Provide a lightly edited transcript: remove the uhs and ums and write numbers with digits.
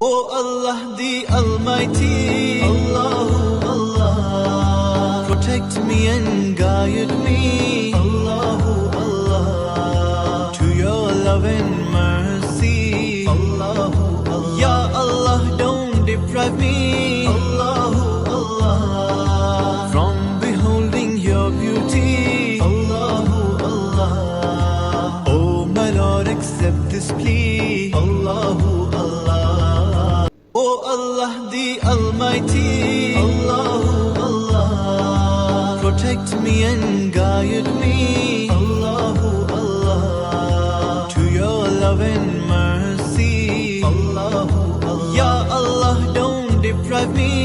O Allah the Almighty, Allahu Allah, protect me and guide me, Allahu Allah, to your love and mercy, Allahu Allah. Ya Allah, don't deprive me, Allahu Allah, from beholding your beauty, Allahu Allah. Oh my Lord, accept this plea, Allahu Allah. O Allah the Almighty, Allahu Allah, protect me and guide me, Allahu Allah, to your love and mercy, Allahu Allah. Ya Allah, don't deprive me,